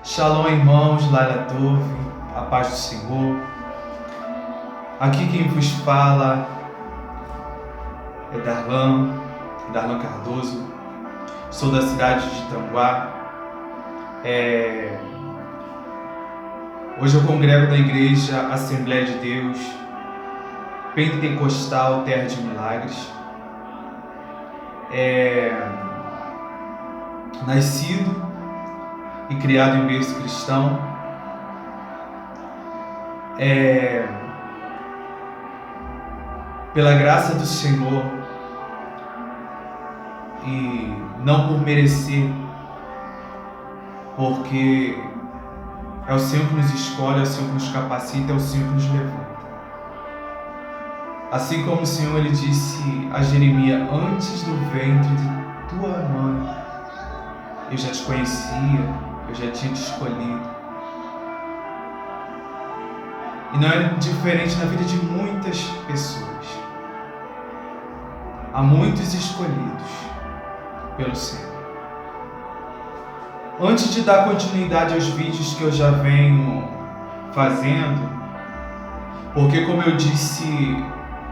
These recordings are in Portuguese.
Shalom, irmãos, Laila Tove, a paz do Senhor. Aqui quem vos fala é Darlan Cardoso. Sou da cidade de Itanguá. Hoje eu congrego na igreja Assembleia de Deus Pentecostal Terra de Milagres. Nascido e criado em berço cristão, pela graça do Senhor e não por merecer, porque é o Senhor que nos escolhe, é o Senhor que nos capacita, é o Senhor que nos levanta. Assim como o Senhor ele disse a Jeremias: antes do ventre de tua mãe eu já te conhecia, eu já tinha te escolhido. E não é diferente na vida de muitas pessoas. Há muitos escolhidos pelo Senhor. Antes de dar continuidade aos vídeos que eu já venho fazendo, porque como eu disse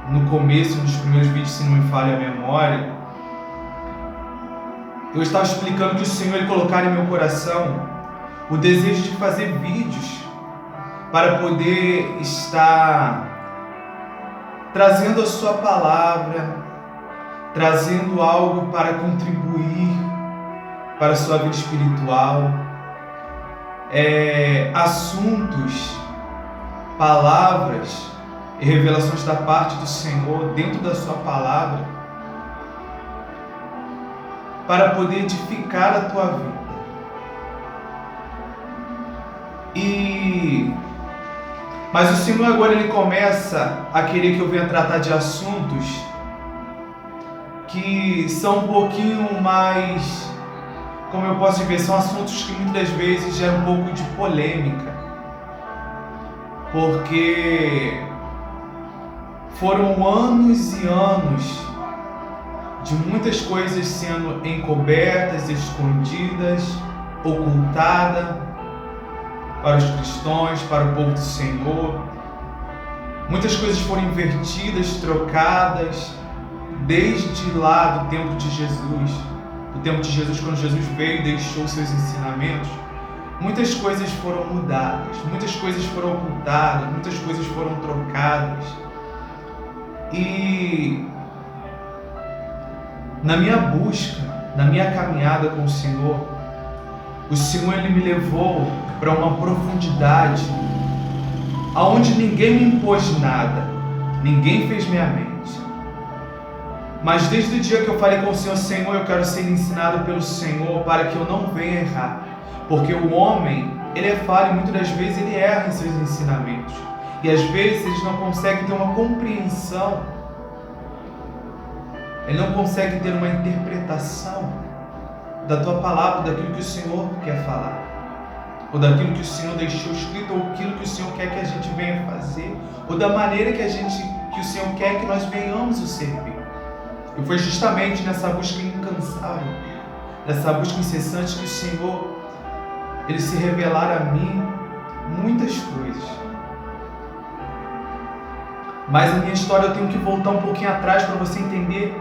no começo dos primeiros vídeos, se não me falha a memória, eu estava explicando que o Senhor ele colocar em meu coração o desejo de fazer vídeos para poder estar trazendo a sua palavra, trazendo algo para contribuir para a sua vida espiritual, assuntos, palavras e revelações da parte do Senhor dentro da sua palavra, para poder edificar a tua vida. Mas o Senhor agora ele começa a querer que eu venha tratar de assuntos que são um pouquinho mais, como eu posso dizer, são assuntos que muitas vezes geram um pouco de polêmica, porque foram anos e anos de muitas coisas sendo encobertas, escondidas, ocultadas para os cristãos, para o povo do Senhor. Muitas coisas foram invertidas, trocadas, desde lá do tempo de Jesus. Do tempo de Jesus, quando Jesus veio e deixou seus ensinamentos, muitas coisas foram mudadas, muitas coisas foram ocultadas, muitas coisas foram trocadas. E na minha busca, na minha caminhada com o Senhor ele me levou para uma profundidade aonde ninguém me impôs nada, ninguém fez minha mente. Mas desde o dia que eu falei com o Senhor, eu quero ser ensinado pelo Senhor para que eu não venha errar, porque o homem, ele é falho e muitas das vezes ele erra em seus ensinamentos, e às vezes eles não conseguem ter uma compreensão, ele não consegue ter uma interpretação da tua palavra, daquilo que o Senhor quer falar, ou daquilo que o Senhor deixou escrito, ou aquilo que o Senhor quer que a gente venha fazer, ou da maneira que o Senhor quer que nós venhamos o servir. E foi justamente nessa busca incansável, nessa busca incessante que o Senhor ele se revelara a mim muitas coisas. Mas a minha história eu tenho que voltar um pouquinho atrás para você entender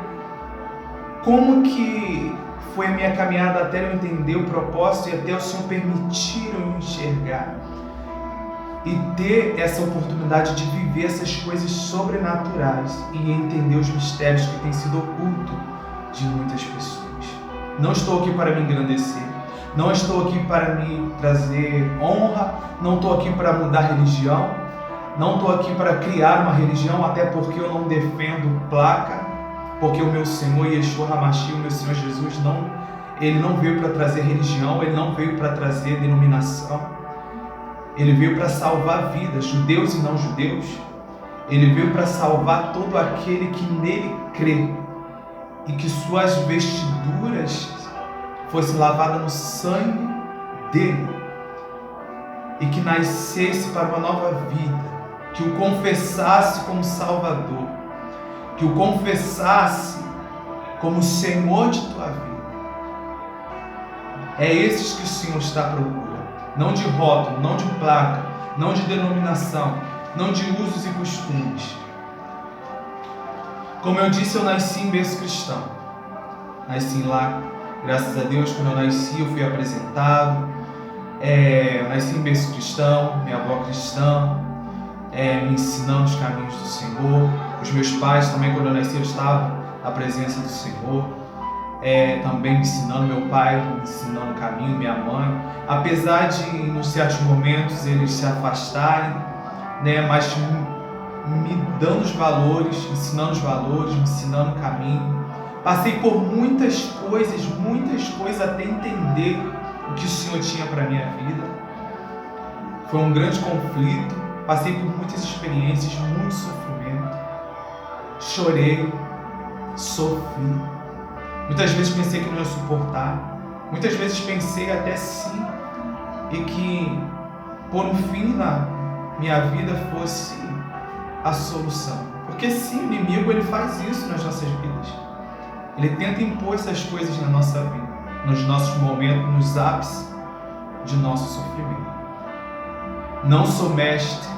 como que foi a minha caminhada até eu entender o propósito e até o Senhor permitir eu enxergar e ter essa oportunidade de viver essas coisas sobrenaturais e entender os mistérios que têm sido ocultos de muitas pessoas. Não estou aqui para me engrandecer, não estou aqui para me trazer honra, não estou aqui para mudar religião, não estou aqui para criar uma religião, até porque eu não defendo placa, porque o meu Senhor Yeshua HaMashiach, o meu Senhor Jesus, ele não veio para trazer religião, ele não veio para trazer denominação, ele veio para salvar vidas, judeus e não judeus, ele veio para salvar todo aquele que nele crê, e que suas vestiduras fossem lavadas no sangue dele, e que nascesse para uma nova vida, que o confessasse como Salvador, que o confessasse como Senhor de tua vida. É esses que o Senhor está procurando. não de rótulo, não de placa, não de denominação, não de usos e costumes. Como eu disse, eu nasci em berço cristão. Nasci lá, graças a Deus, quando eu nasci eu fui apresentado. Eu nasci em berço cristão, minha avó cristã, me ensinando os caminhos do Senhor. Os meus pais também, quando eu nasci, eu estava na presença do Senhor. Também me ensinando, meu pai me ensinando o caminho, minha mãe. Apesar de, em certos momentos, eles se afastarem, né, mas me dando os valores, ensinando os valores, me ensinando o caminho. Passei por muitas coisas até entender o que o Senhor tinha para a minha vida. Foi um grande conflito, passei por muitas experiências, muito sofrimento. Chorei, sofri. Muitas vezes pensei que não ia suportar. Muitas vezes pensei até sim, e que por um fim na minha vida fosse a solução. Porque sim, o inimigo ele faz isso nas nossas vidas. Ele tenta impor essas coisas na nossa vida, nos nossos momentos, nos ápices de nosso sofrimento. Não sou mestre,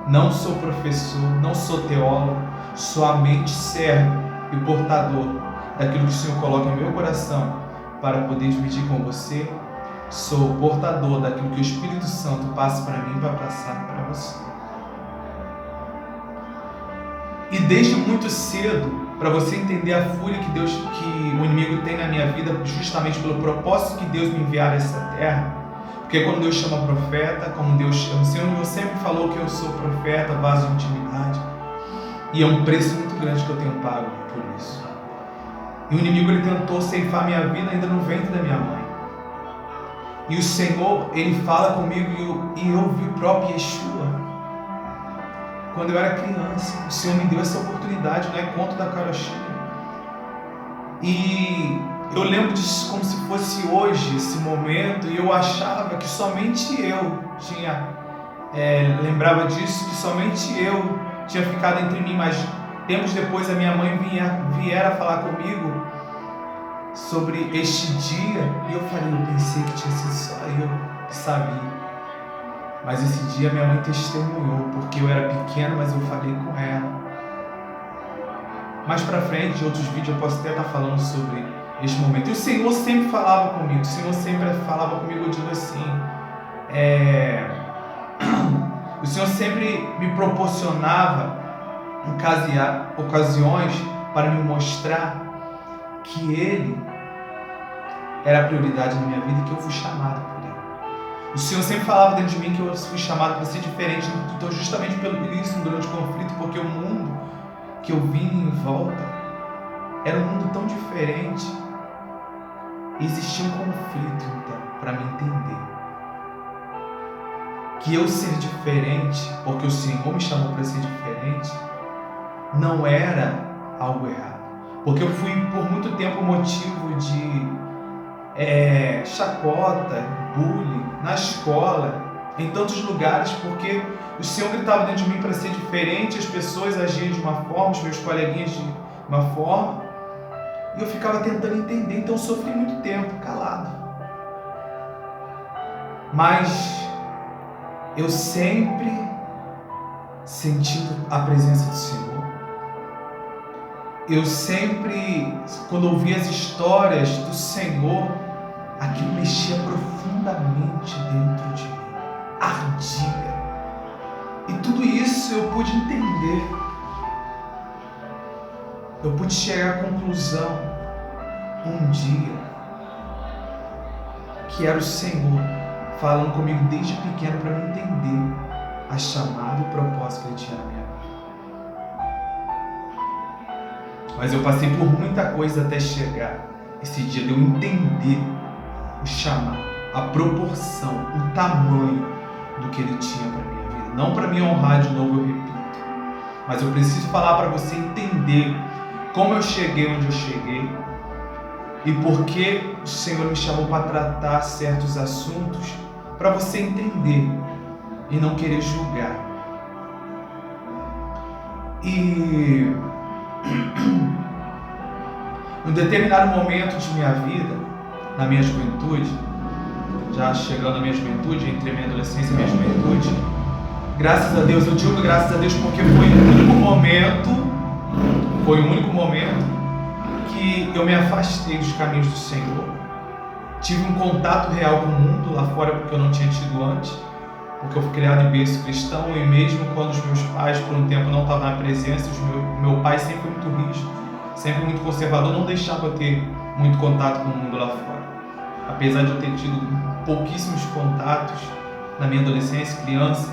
não sou professor, não sou teólogo, somente servo e portador daquilo que o Senhor coloca em meu coração para poder dividir com você. Sou portador daquilo que o Espírito Santo passa para mim para passar para você. E desde muito cedo, para você entender a fúria que o inimigo tem na minha vida, justamente pelo propósito que Deus me enviar a essa terra, porque quando Deus chama profeta, como Deus chama, o Senhor sempre falou que eu sou profeta, vaso de intimidade, e é um preço muito grande que eu tenho pago por isso. E o inimigo ele tentou ceifar minha vida ainda no ventre da minha mãe. E o Senhor, ele fala comigo e eu vi o próprio Yeshua. Quando eu era criança, o Senhor me deu essa oportunidade, não é conto da carochinha. E eu lembro disso como se fosse hoje, esse momento, e eu achava que somente eu lembrava disso, que somente eu tinha ficado entre mim, mas tempos depois a minha mãe viera falar comigo sobre este dia, e eu pensei que tinha sido só eu que sabia. Mas esse dia minha mãe testemunhou, porque eu era pequeno, mas eu falei com ela. Mais pra frente, em outros vídeos, eu posso até estar falando sobre este momento. E o Senhor sempre falava comigo, eu digo assim, o Senhor sempre me proporcionava ocasiões para me mostrar que Ele era a prioridade na minha vida e que eu fui chamado por Ele. O Senhor sempre falava dentro de mim que eu fui chamado para ser diferente, então justamente pelo isso, um grande conflito, porque o mundo que eu vim em volta era um mundo tão diferente. E existia um conflito, então, para me entender. Que eu ser diferente, porque o Senhor me chamou para ser diferente, não era algo errado. Porque eu fui por muito tempo motivo de chacota, bullying, na escola, em tantos lugares, porque o Senhor gritava dentro de mim para ser diferente, as pessoas agiam de uma forma, os meus coleguinhas de uma forma, e eu ficava tentando entender, então eu sofri muito tempo calado. Mas eu sempre sentindo a presença do Senhor. Eu sempre, quando ouvia as histórias do Senhor, aquilo mexia profundamente dentro de mim, ardia. E tudo isso eu pude entender. Eu pude chegar à conclusão, um dia, que era o Senhor falando comigo desde pequeno para me entender a chamada e o propósito que Ele tinha na minha vida. Mas eu passei por muita coisa até chegar esse dia de eu entender o chamado, a proporção, o tamanho do que Ele tinha para minha vida. Não para me honrar de novo, eu repito, mas eu preciso falar para você entender como eu cheguei onde eu cheguei e por que o Senhor me chamou para tratar certos assuntos, para você entender e não querer julgar. E em um determinado momento de minha vida, na minha juventude, já chegando à minha juventude, entre a minha adolescência e a minha juventude. Graças a Deus, eu digo graças a Deus porque foi o único momento que eu me afastei dos caminhos do Senhor. Tive um contato real com o mundo lá fora, porque eu não tinha tido antes, porque eu fui criado em berço cristão, e mesmo quando os meus pais por um tempo não estavam na presença, meu pai sempre foi muito rígido, sempre muito conservador, não deixava eu ter muito contato com o mundo lá fora. Apesar de eu ter tido pouquíssimos contatos na minha adolescência, criança,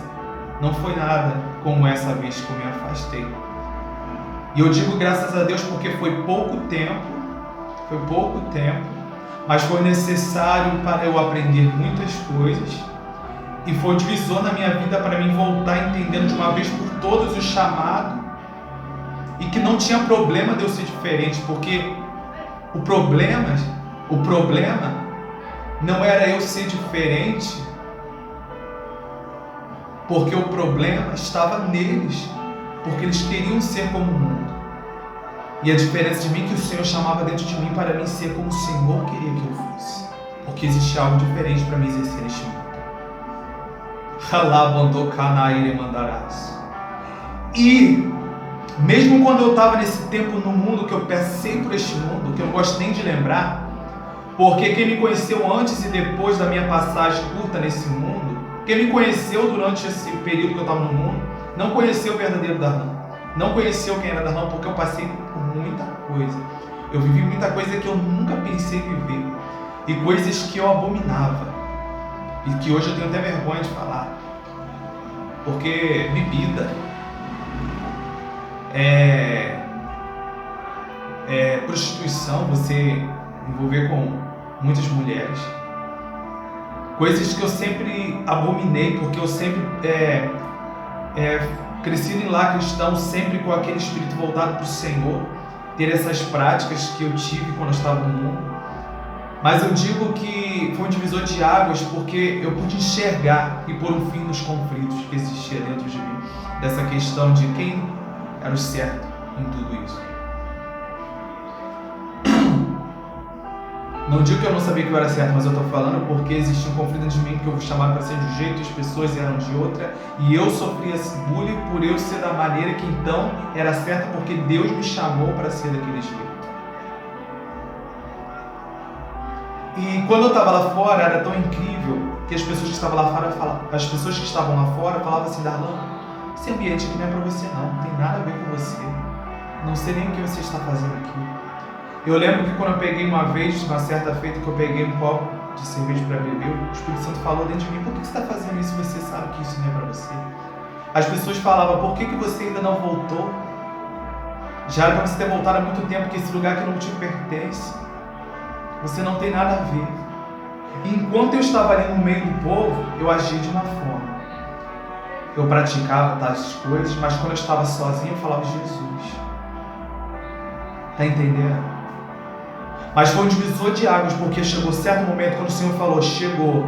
não foi nada como essa vez que eu me afastei. E eu digo graças a Deus porque foi pouco tempo, mas foi necessário para eu aprender muitas coisas, e foi um divisor na minha vida para mim voltar entendendo de uma vez por todas o chamado, e que não tinha problema de eu ser diferente, porque o problema não era eu ser diferente, porque o problema estava neles, porque eles queriam ser como o mundo. E a diferença de mim é que o Senhor chamava dentro de mim para mim ser como o Senhor queria que eu fosse, porque existe algo diferente para me exercer neste mundo. E mesmo quando eu estava nesse tempo no mundo, que eu passei por este mundo, que eu não gosto nem de lembrar, porque quem me conheceu antes e depois da minha passagem curta nesse mundo, quem me conheceu durante esse período que eu estava no mundo, não conheceu o verdadeiro Darlan, não conheceu quem era Darlan, porque eu passei por muita coisa. Eu vivi muita coisa que eu nunca pensei viver, e coisas que eu abominava, e que hoje eu tenho até vergonha de falar, porque bebida, prostituição, você envolver com muitas mulheres, coisas que eu sempre abominei, porque eu sempre cresci em lar cristão, sempre com aquele espírito voltado para o Senhor, ter essas práticas que eu tive quando eu estava no mundo. Mas eu digo que foi um divisor de águas, porque eu pude enxergar e pôr um fim nos conflitos que existiam dentro de mim, dessa questão de quem era o certo em tudo isso. Não digo que eu não sabia que eu era certo, mas eu estou falando porque existia um conflito de mim, que eu fui chamado para ser de um jeito e as pessoas eram de outra, e eu sofria esse bullying por eu ser da maneira que então era certa, porque Deus me chamou para ser daquele jeito. E quando eu estava lá fora, era tão incrível que as pessoas que estavam lá fora falavam assim: Darlan, esse ambiente aqui não é para você não tem nada a ver com você, não sei nem o que você está fazendo aqui. Eu lembro que quando eu peguei uma certa feita, que eu peguei um copo de cerveja para beber, o Espírito Santo falou dentro de mim: por que você está fazendo isso se você sabe que isso não é para você? As pessoas falavam: por que você ainda não voltou? Já era para você ter voltado há muito tempo, porque esse lugar aqui não te pertence. Você não tem nada a ver. E enquanto eu estava ali no meio do povo, eu agia de uma forma. Eu praticava tais coisas, mas quando eu estava sozinho, eu falava: Jesus. Está entendendo? Mas foi um divisor de águas, porque chegou certo momento, quando o Senhor falou: chegou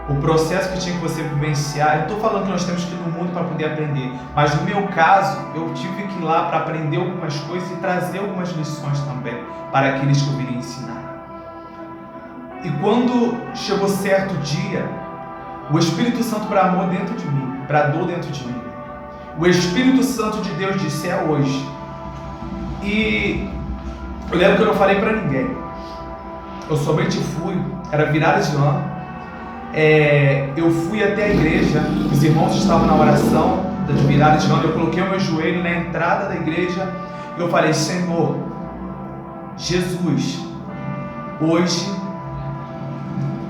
o processo que tinha que você vivenciar. Eu não estou falando que nós temos que ir no mundo para poder aprender, mas no meu caso, eu tive que ir lá para aprender algumas coisas e trazer algumas lições também para aqueles que eu viria ensinar. E quando chegou certo dia, o Espírito Santo bradou dentro de mim. O Espírito Santo de Deus disse: é hoje. E eu lembro que eu não falei para ninguém. Eu somente fui, era virada de ano. Eu fui até a igreja, os irmãos estavam na oração de virada de ano. Eu coloquei o meu joelho na entrada da igreja e eu falei: Senhor, Jesus, hoje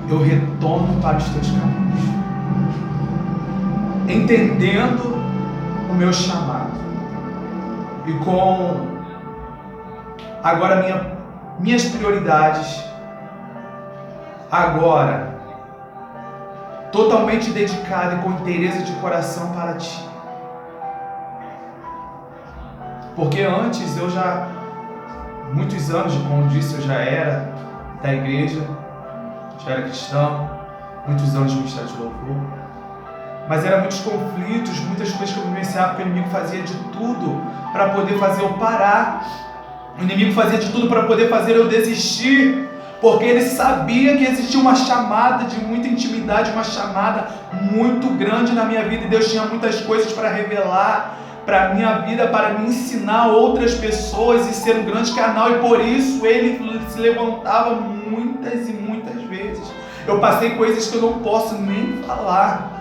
eu retorno para os teus caminhos, entendendo o meu chamado, e com agora minhas prioridades, agora totalmente dedicado e com inteireza de coração para ti. Porque antes muitos anos, como disse, eu já era da igreja, já era cristão, muitos anos de ministério de louvor, mas eram muitos conflitos, muitas coisas que eu vivenciava, porque o inimigo fazia de tudo para poder fazer eu parar, o inimigo fazia de tudo para poder fazer eu desistir, porque ele sabia que existia uma chamada de muita intimidade, uma chamada muito grande na minha vida, e Deus tinha muitas coisas para revelar para a minha vida, para me ensinar outras pessoas e ser um grande canal, e por isso ele se levantava muitas e muitas vezes. Eu passei coisas que eu não posso nem falar.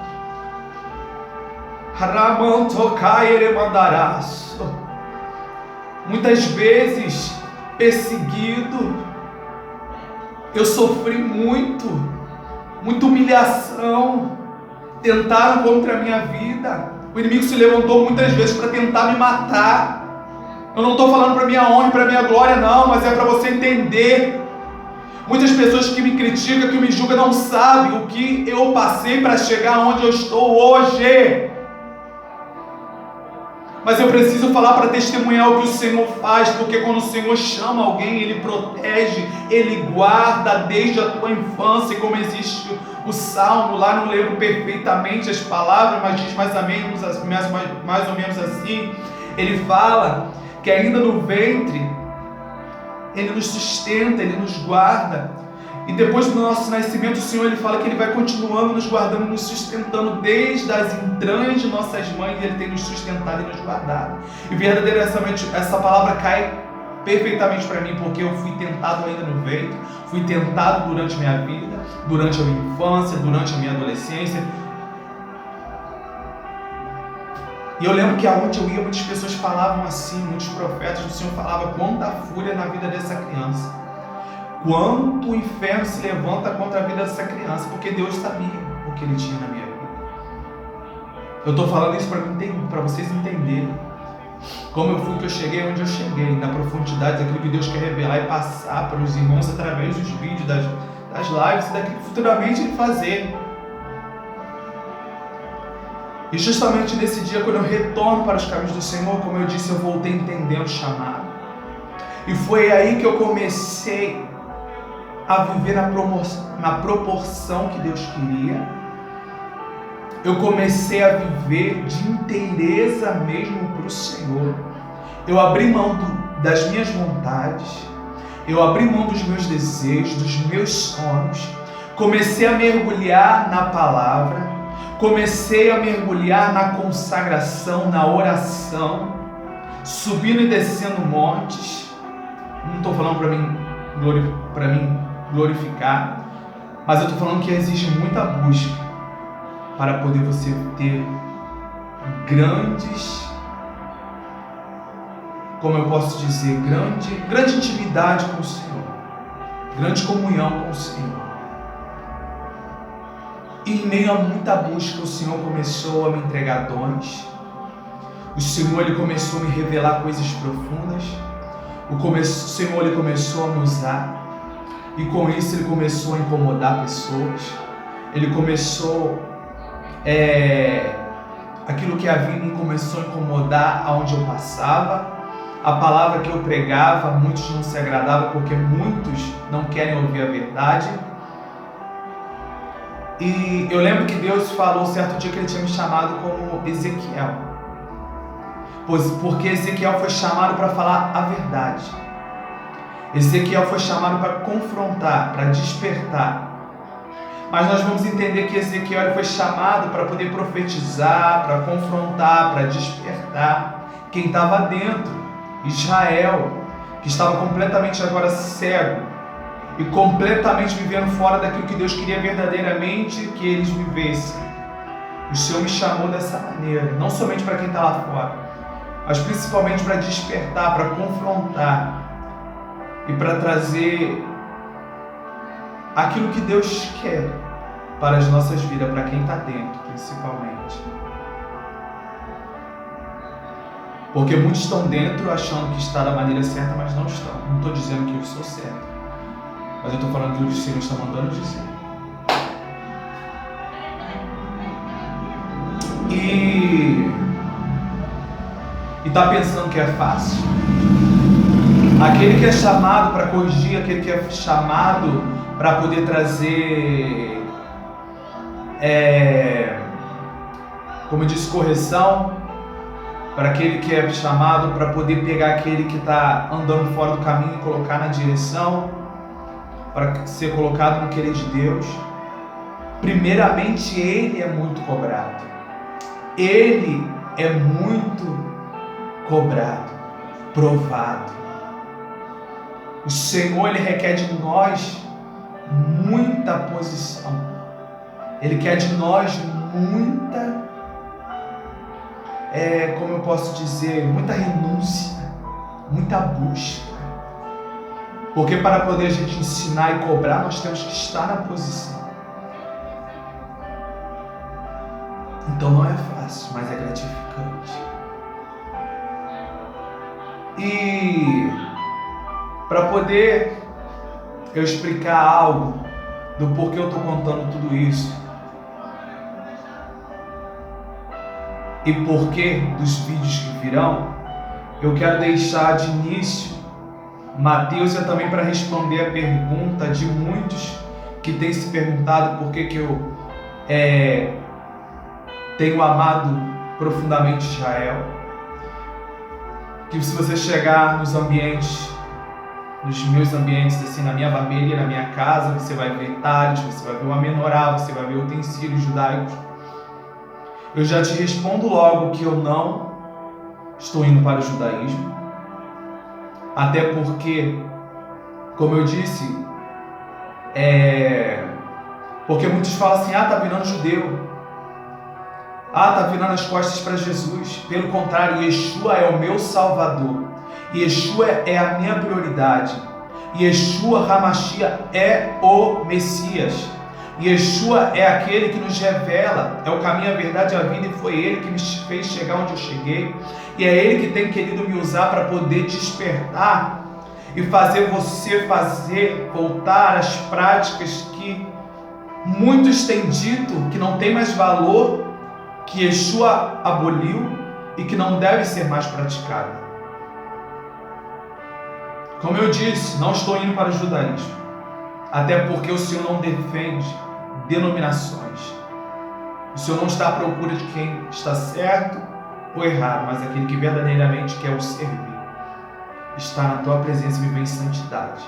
Muitas vezes perseguido, eu sofri muita humilhação, tentaram contra a minha vida, o inimigo se levantou muitas vezes para tentar me matar. Eu não estou falando para minha honra e para minha glória não, mas é para você entender. Muitas pessoas que me criticam, que me julgam, não sabem o que eu passei para chegar onde eu estou hoje. Mas eu preciso falar para testemunhar o que o Senhor faz, porque quando o Senhor chama alguém, Ele protege, Ele guarda desde a tua infância, como existe o Salmo, lá não lembro perfeitamente as palavras, mas diz mais ou menos assim, ele fala que ainda no ventre, Ele nos sustenta, Ele nos guarda. E depois do nosso nascimento, o Senhor, Ele fala que Ele vai continuando nos guardando, nos sustentando desde as entranhas de nossas mães. Ele tem nos sustentado e nos guardado. E verdadeiramente essa palavra cai perfeitamente para mim, porque eu fui tentado ainda no ventre, fui tentado durante a minha vida, durante a minha infância, durante a minha adolescência. E eu lembro que aonde eu ia, muitas pessoas falavam assim, muitos profetas do Senhor falavam quanta fúria na vida dessa criança. Quanto o inferno se levanta contra a vida dessa criança, porque Deus sabia o que Ele tinha na minha vida. Eu estou falando isso para vocês entenderem como eu fui que eu cheguei onde eu cheguei, na profundidade daquilo que Deus quer revelar e passar para os irmãos através dos vídeos, das lives, e daquilo que futuramente Ele fazer. E justamente nesse dia, quando eu retorno para os caminhos do Senhor, como eu disse, eu voltei a entender o chamado. E foi aí que eu comecei a viver na proporção que Deus queria. Eu comecei a viver de inteireza mesmo para o Senhor. Eu abri mão das minhas vontades, eu abri mão dos meus desejos, dos meus sonhos, comecei a mergulhar na palavra, comecei a mergulhar na consagração, na oração, subindo e descendo montes. Não estou falando para mim glorificar, mas eu estou falando que existe muita busca para poder você ter grandes, como eu posso dizer, grande intimidade com o Senhor, grande comunhão com o Senhor. E em meio a muita busca, o Senhor começou a me entregar dons, o Senhor Ele começou a me revelar coisas profundas, o Senhor Ele começou a me usar, e com isso Ele começou a incomodar pessoas, Ele começou, aquilo que havia em mim começou a incomodar aonde eu passava, a palavra que eu pregava, muitos não se agradavam porque muitos não querem ouvir a verdade. E eu lembro que Deus falou certo dia que Ele tinha me chamado como Ezequiel, porque Ezequiel foi chamado para falar a verdade. Ezequiel foi chamado para confrontar, para despertar. Mas nós vamos entender que Ezequiel foi chamado para poder profetizar, para confrontar, para despertar quem estava dentro. Israel, que estava completamente agora cego e completamente vivendo fora daquilo que Deus queria verdadeiramente que eles vivessem. O Senhor me chamou dessa maneira, não somente para quem está lá fora, mas principalmente para despertar, para confrontar e para trazer aquilo que Deus quer para as nossas vidas, para quem está dentro, principalmente. Porque muitos estão dentro achando que está da maneira certa, mas não estão. Não estou dizendo que eu estou certo, mas eu estou falando que o Senhor está mandando dizer. E está pensando que é fácil. Aquele que é chamado para corrigir, aquele que é chamado para poder trazer, como eu disse, correção, para aquele que é chamado para poder pegar aquele que está andando fora do caminho e colocar na direção, para ser colocado no querer de Deus, primeiramente Ele é muito cobrado. Ele é muito cobrado, provado. O Senhor, Ele requer de nós muita posição. Ele quer de nós muita, como eu posso dizer, muita renúncia, muita busca. Porque para poder a gente ensinar e cobrar, nós temos que estar na posição. Então não é fácil, mas é gratificante. E para poder eu explicar algo do porquê eu estou contando tudo isso e porquê dos vídeos que virão, eu quero deixar de início Mateus também para responder a pergunta de muitos que têm se perguntado por que eu tenho amado profundamente Israel. Que se você chegar nos ambientes, nos meus ambientes, assim, na minha família, na minha casa, você vai ver talhos, você vai ver uma menorá, você vai ver utensílios judaicos. Eu já te respondo logo que eu não estou indo para o judaísmo. Até porque, como eu disse, porque muitos falam assim, tá virando judeu. Tá virando as costas para Jesus. Pelo contrário, Yeshua é o meu Salvador. Yeshua é a minha prioridade. Yeshua HaMashiach é o Messias. Yeshua é aquele que nos revela, é o caminho, a verdade e a vida, e foi Ele que me fez chegar onde eu cheguei. E é Ele que tem querido me usar para poder despertar e fazer você voltar às práticas que muitos têm dito que não tem mais valor, que Yeshua aboliu e que não deve ser mais praticada. Como eu disse, não estou indo para o judaísmo, até porque o Senhor não defende denominações. O Senhor não está à procura de quem está certo ou errado, mas aquele que verdadeiramente quer o servir. Está na tua presença e viver em santidade.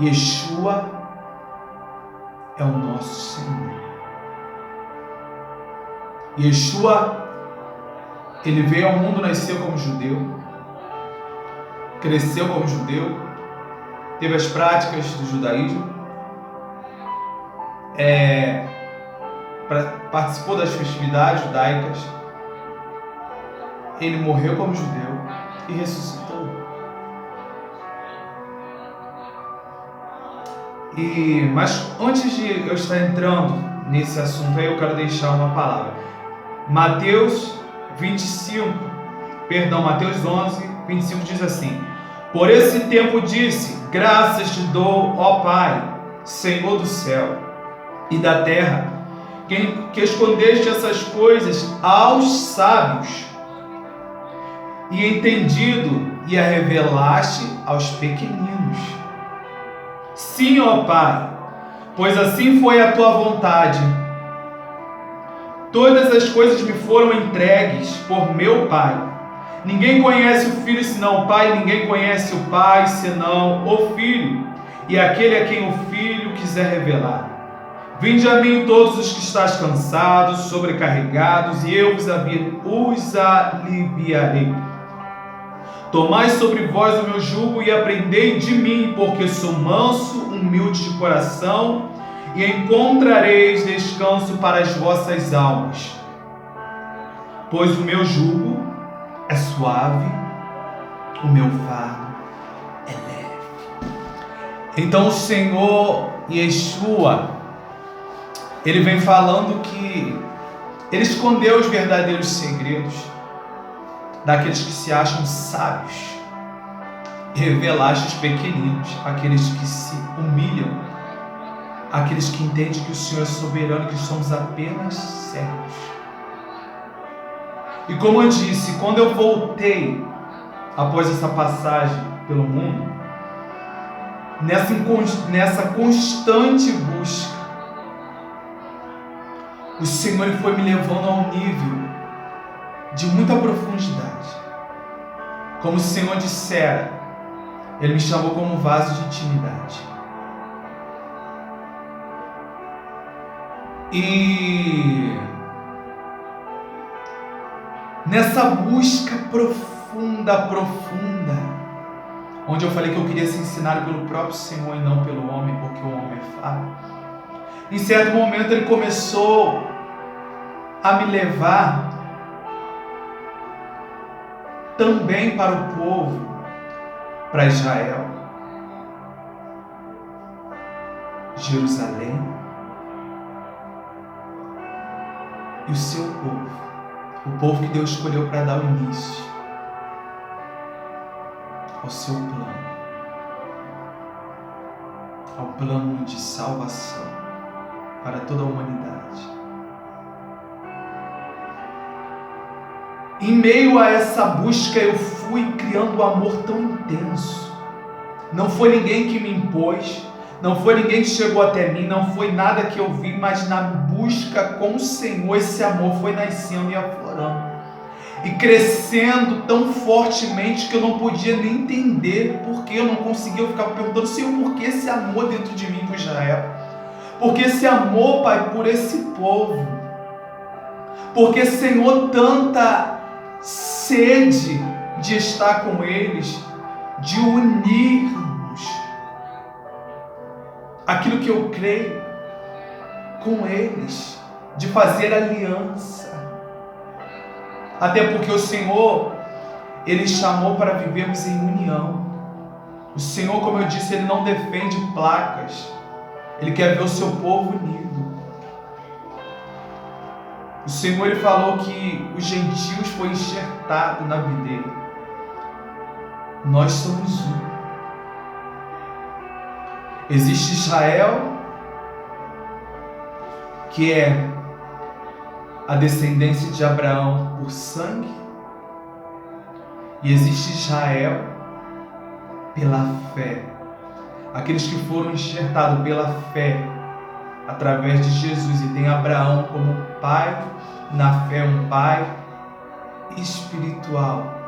Yeshua é o nosso Senhor. Yeshua, ele veio ao mundo, nasceu como judeu, cresceu como judeu, teve as práticas do judaísmo, participou das festividades judaicas, ele morreu como judeu e ressuscitou. Mas antes de eu estar entrando nesse assunto aí, eu quero deixar uma palavra. Mateus 11, 25 diz assim: Por esse tempo disse, graças te dou, ó Pai, Senhor do céu e da terra, que escondeste essas coisas aos sábios e entendido e a revelaste aos pequeninos. Sim, ó Pai, pois assim foi a tua vontade. Todas as coisas me foram entregues por meu Pai. Ninguém conhece o Filho senão o Pai, ninguém conhece o Pai senão o Filho, e aquele a quem o Filho quiser revelar. Vinde a mim todos os que estáis cansados, sobrecarregados, e eu os aliviarei. Tomai sobre vós o meu jugo e aprendei de mim, porque sou manso, humilde de coração, e encontrareis descanso para as vossas almas. Pois o meu jugo é suave, o meu fardo é leve. Então o Senhor Yeshua, ele vem falando que ele escondeu os verdadeiros segredos daqueles que se acham sábios, e revelaste os pequeninos, aqueles que se humilham, aqueles que entendem que o Senhor é soberano, que somos apenas servos. E como eu disse, quando eu voltei após essa passagem pelo mundo, nessa constante busca, o Senhor foi me levando a um nível de muita profundidade. Como o Senhor dissera, Ele me chamou como um vaso de intimidade. E nessa busca profunda, onde eu falei que eu queria ser ensinado pelo próprio Senhor e não pelo homem, porque o homem é falho, em certo momento ele começou a me levar também para o povo, para Israel, Jerusalém e o seu povo, o povo que Deus escolheu para dar o início ao seu plano, ao plano de salvação para toda a humanidade. Em meio a essa busca eu fui criando um amor tão intenso. Não foi ninguém que me impôs, não foi ninguém que chegou até mim, não foi nada que eu vi, mas na busca com o Senhor esse amor foi nascendo e aflorando. E crescendo tão fortemente que eu não podia nem entender porque eu não conseguia. Eu ficava perguntando, Senhor, por que esse amor dentro de mim por Israel? Por que esse amor, Pai, por esse povo? Por que, Senhor, tanta sede de estar com eles, de unirmos aquilo que eu creio com eles, de fazer aliança. Até porque o Senhor, Ele chamou para vivermos em união. O Senhor, como eu disse, Ele não defende placas. Ele quer ver o seu povo unido. O Senhor, Ele falou que os gentios foi enxertado na videira. Nós somos um. Existe Israel, que é a descendência de Abraão por sangue, e existe Israel pela fé, aqueles que foram enxertados pela fé através de Jesus, e tem Abraão como pai, na fé um pai espiritual.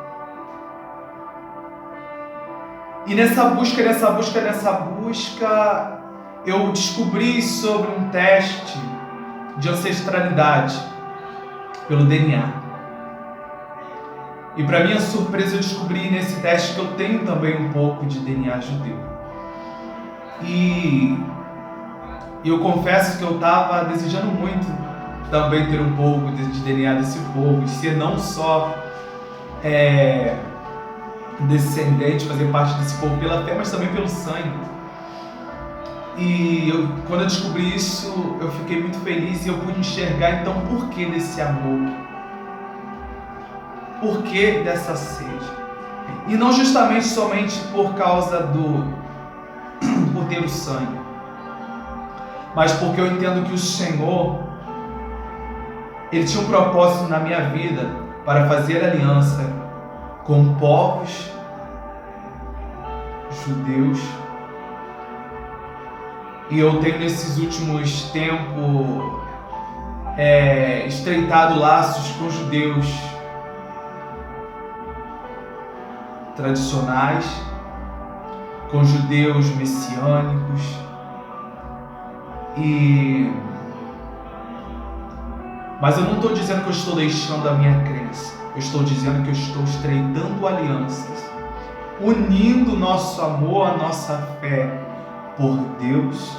E nessa busca, eu descobri sobre um teste de ancestralidade pelo DNA. E para minha surpresa eu descobri nesse teste que eu tenho também um pouco de DNA judeu. E eu confesso que eu estava desejando muito também ter um pouco de DNA desse povo, e ser não só descendente, fazer parte desse povo pela fé, mas também pelo sangue. E quando eu descobri isso, eu fiquei muito feliz e eu pude enxergar então o porquê desse amor, porquê dessa sede. E não justamente somente por causa por ter o sangue, mas porque eu entendo que o Senhor, Ele tinha um propósito na minha vida para fazer aliança com povos judeus. E eu tenho nesses últimos tempos estreitado laços com judeus tradicionais, com judeus messiânicos, mas eu não estou dizendo que eu estou deixando a minha crença, eu estou dizendo que eu estou estreitando alianças, unindo nosso amor, a nossa fé por Deus.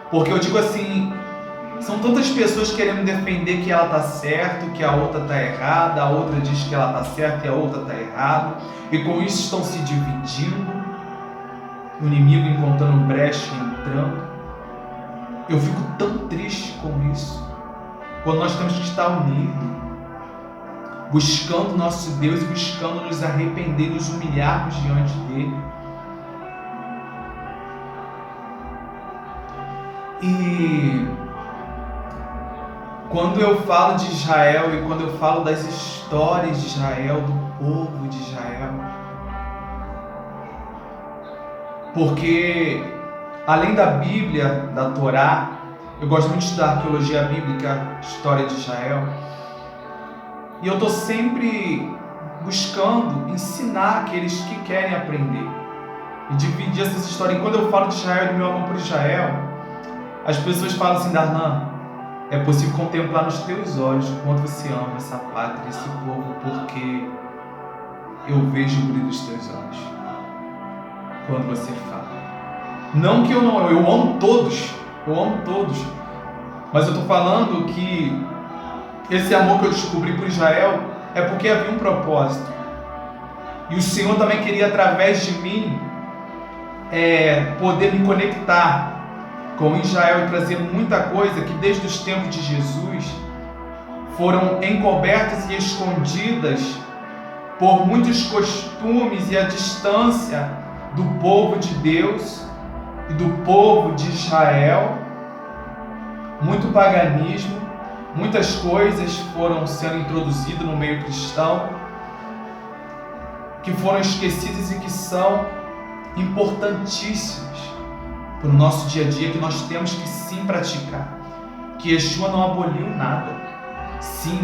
Porque eu digo assim, são tantas pessoas querendo defender que ela está certa, que a outra está errada, a outra diz que ela está certa e a outra está errada, e com isso estão se dividindo, o inimigo encontrando brecha e entrando. Eu fico tão triste com isso, quando nós temos que estar unidos, buscando nosso Deus e buscando nos arrepender, nos humilharmos diante dele. E quando eu falo de Israel e quando eu falo das histórias de Israel, do povo de Israel, porque além da Bíblia, da Torá, eu gosto muito de estudar arqueologia bíblica, história de Israel, e eu estou sempre buscando ensinar aqueles que querem aprender. e dividir essas histórias. E quando eu falo de Israel e do meu amor por Israel, as pessoas falam assim: Darlan, é possível contemplar nos teus olhos o quanto você ama essa pátria, esse povo, porque eu vejo o brilho dos teus olhos quando você fala. Não que eu amo todos, mas eu estou falando que esse amor que eu descobri por Israel é porque havia um propósito. E o Senhor também queria, através de mim, poder me conectar com Israel e trazer muita coisa que desde os tempos de Jesus foram encobertas e escondidas por muitos costumes e a distância do povo de Deus e do povo de Israel. Muito paganismo, muitas coisas foram sendo introduzidas no meio cristão que foram esquecidas e que são importantíssimas para o nosso dia a dia, que nós temos que sim praticar. Que Yeshua não aboliu nada. Sim,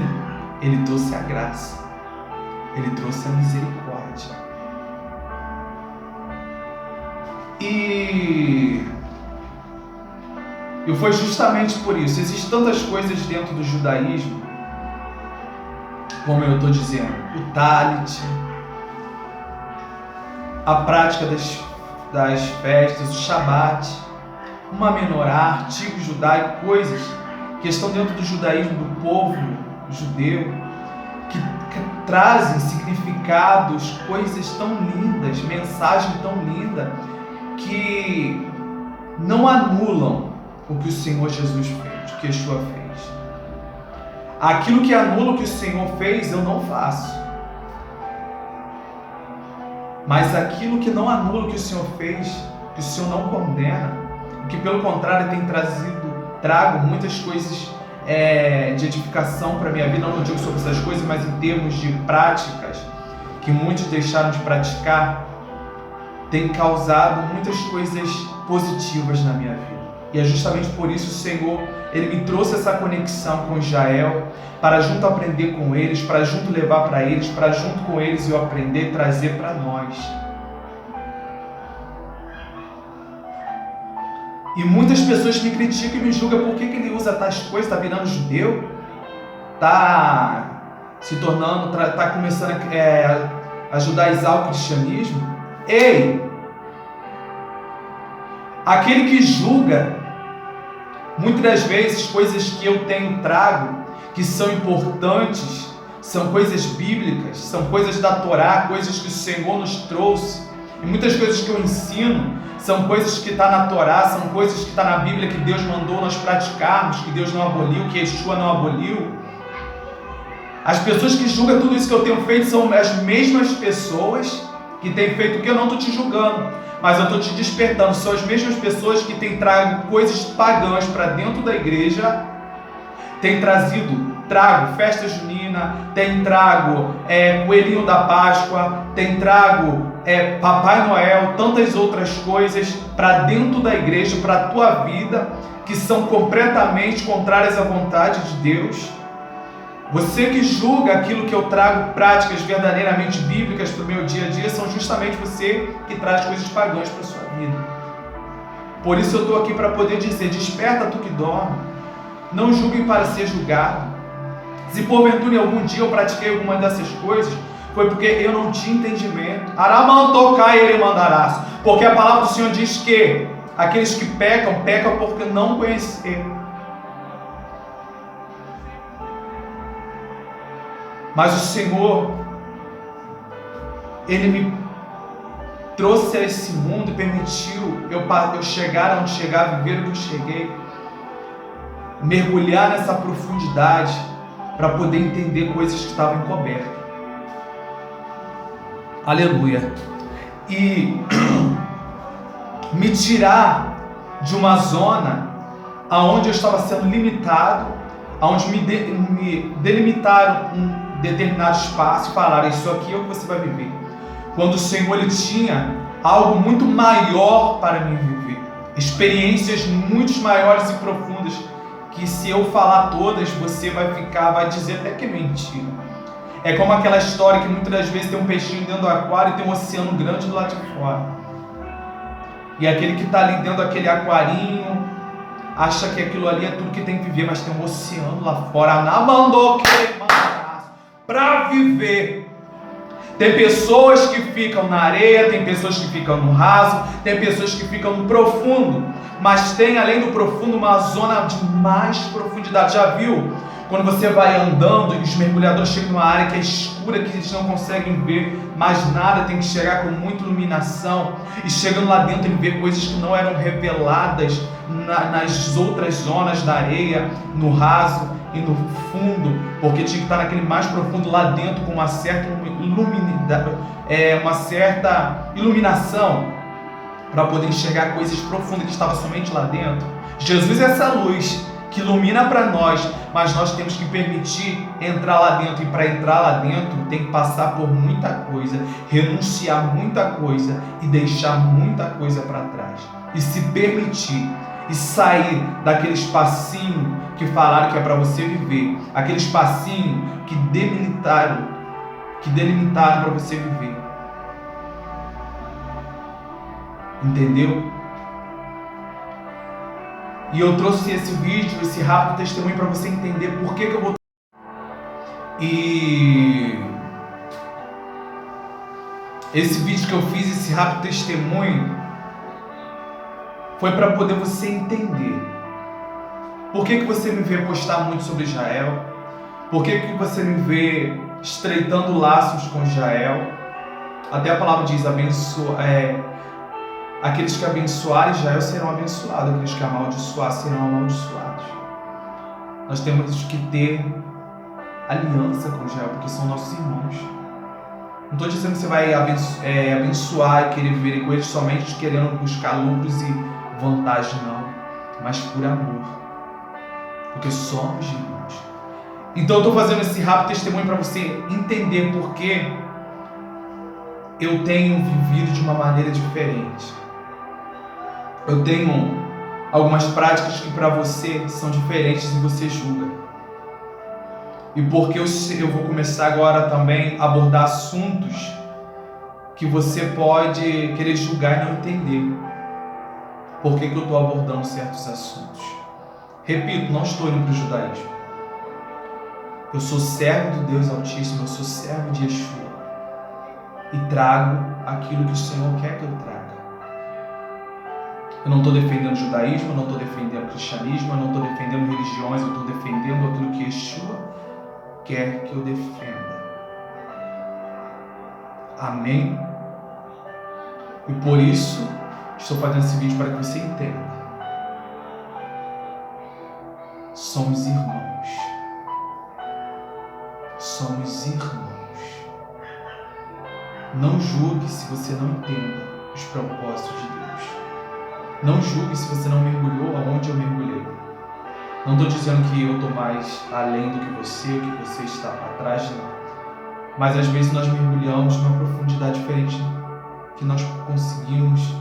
Ele trouxe a graça, Ele trouxe a misericórdia. E foi justamente por isso. Existem tantas coisas dentro do judaísmo, como eu estou dizendo, o talit, a prática das festas, o Shabat, uma menorá, artigo judaico, coisas que estão dentro do judaísmo do povo judeu, que trazem significados, coisas tão lindas, mensagem tão linda, que não anulam o que o Senhor Jesus fez, o que Yeshua fez. Aquilo que anula o que o Senhor fez, eu não faço. Mas aquilo que não anula o que o Senhor fez, que o Senhor não condena, que pelo contrário tem trago muitas coisas de edificação para a minha vida. Eu não digo sobre essas coisas, mas em termos de práticas que muitos deixaram de praticar, tem causado muitas coisas positivas na minha vida. E é justamente por isso o Senhor, Ele me trouxe essa conexão com Israel, para junto aprender com eles, para junto levar para eles, para junto com eles eu aprender e trazer para nós. E muitas pessoas me criticam e me julgam: por que ele usa tais coisas, está virando judeu, está se tornando, está começando a judaizar o cristianismo. Ei! Aquele que julga, muitas das vezes, coisas que eu trago, que são importantes, são coisas bíblicas, são coisas da Torá, coisas que o Senhor nos trouxe. E muitas coisas que eu ensino são coisas que estão na Torá, são coisas que estão na Bíblia, que Deus mandou nós praticarmos, que Deus não aboliu, que Yeshua não aboliu. As pessoas que julgam tudo isso que eu tenho feito são as mesmas pessoas que têm feito o que eu não estou te julgando, mas eu estou te despertando. São as mesmas pessoas que têm trago coisas pagãs para dentro da igreja, têm trago festa junina, têm trago coelhinho da Páscoa, têm trago Papai Noel, tantas outras coisas para dentro da igreja, para a tua vida, que são completamente contrárias à vontade de Deus. Você que julga aquilo que eu trago, práticas verdadeiramente bíblicas para o meu dia a dia, são justamente você que traz coisas pagãs para a sua vida. Por isso eu estou aqui para poder dizer: desperta tu que dorme, não julgue para ser julgado. Se porventura em algum dia eu pratiquei alguma dessas coisas, foi porque eu não tinha entendimento. Aramantocai ele mandarás, porque a palavra do Senhor diz que aqueles que pecam, pecam porque não conheceram. Mas o Senhor, Ele me trouxe a esse mundo e permitiu eu chegar onde chegar, viver o que eu cheguei, mergulhar nessa profundidade para poder entender coisas que estavam encobertas. Aleluia. E me tirar de uma zona aonde eu estava sendo limitado, aonde me delimitaram determinado espaço e falaram: isso aqui é o que você vai viver. Quando o Senhor ele tinha algo muito maior para mim viver, experiências muito maiores e profundas, que se eu falar todas, você vai dizer até que é mentira. É como aquela história que muitas das vezes tem um peixinho dentro do aquário e tem um oceano grande do lado de fora. E aquele que está ali dentro daquele aquarinho acha que aquilo ali é tudo que tem que viver, mas tem um oceano lá fora, para viver. Tem pessoas que ficam na areia, tem pessoas que ficam no raso, tem pessoas que ficam no profundo, mas tem além do profundo uma zona de mais profundidade. Já viu? Quando você vai andando e os mergulhadores chegam numa área que é escura, que eles não conseguem ver mais nada, tem que chegar com muita iluminação, e chegando lá dentro ele vê coisas que não eram reveladas nas outras zonas da areia, no raso e no fundo, porque tinha que estar naquele mais profundo lá dentro com uma certa iluminação para poder enxergar coisas profundas que estavam somente lá dentro. Jesus é essa luz que ilumina para nós, mas nós temos que permitir entrar lá dentro, e para entrar lá dentro tem que passar por muita coisa, renunciar muita coisa e deixar muita coisa para trás, e se permitir, e sair daquele espacinho que falaram que é para você viver, aquele espacinho que delimitaram para você viver. Entendeu? E eu trouxe esse vídeo, esse rápido testemunho para você entender por que eu vou... E esse vídeo que eu fiz, esse rápido testemunho, foi para poder você entender por que você me vê postar muito sobre Israel, por que você me vê estreitando laços com Israel. Até a palavra diz, aqueles que abençoarem Israel serão abençoados, aqueles que amaldiçoar serão amaldiçoados. Nós temos que ter aliança com Israel, porque são nossos irmãos. Não estou dizendo que você vai abençoar e querer viver com eles somente querendo buscar lucros e vantagem, não, mas por amor, porque somos irmãos. Então eu estou fazendo esse rápido testemunho para você entender por que eu tenho vivido de uma maneira diferente. Eu tenho algumas práticas que para você são diferentes e você julga. E porque eu vou começar agora também a abordar assuntos que você pode querer julgar e não entender. Por que eu estou abordando certos assuntos? Repito, não estou indo para o judaísmo. Eu sou servo do Deus Altíssimo, eu sou servo de Yeshua. E trago aquilo que o Senhor quer que eu traga. Eu não estou defendendo o judaísmo, eu não estou defendendo o cristianismo, eu não estou defendendo religiões, eu estou defendendo aquilo que Yeshua quer que eu defenda. Amém? E por isso, estou fazendo esse vídeo para que você entenda. Somos irmãos. Somos irmãos. Não julgue se você não entenda os propósitos de Deus. Não julgue se você não mergulhou aonde eu mergulhei. Não estou dizendo que eu estou mais além do que você, ou que você está para trás, não. Mas às vezes nós mergulhamos numa profundidade diferente que nós conseguimos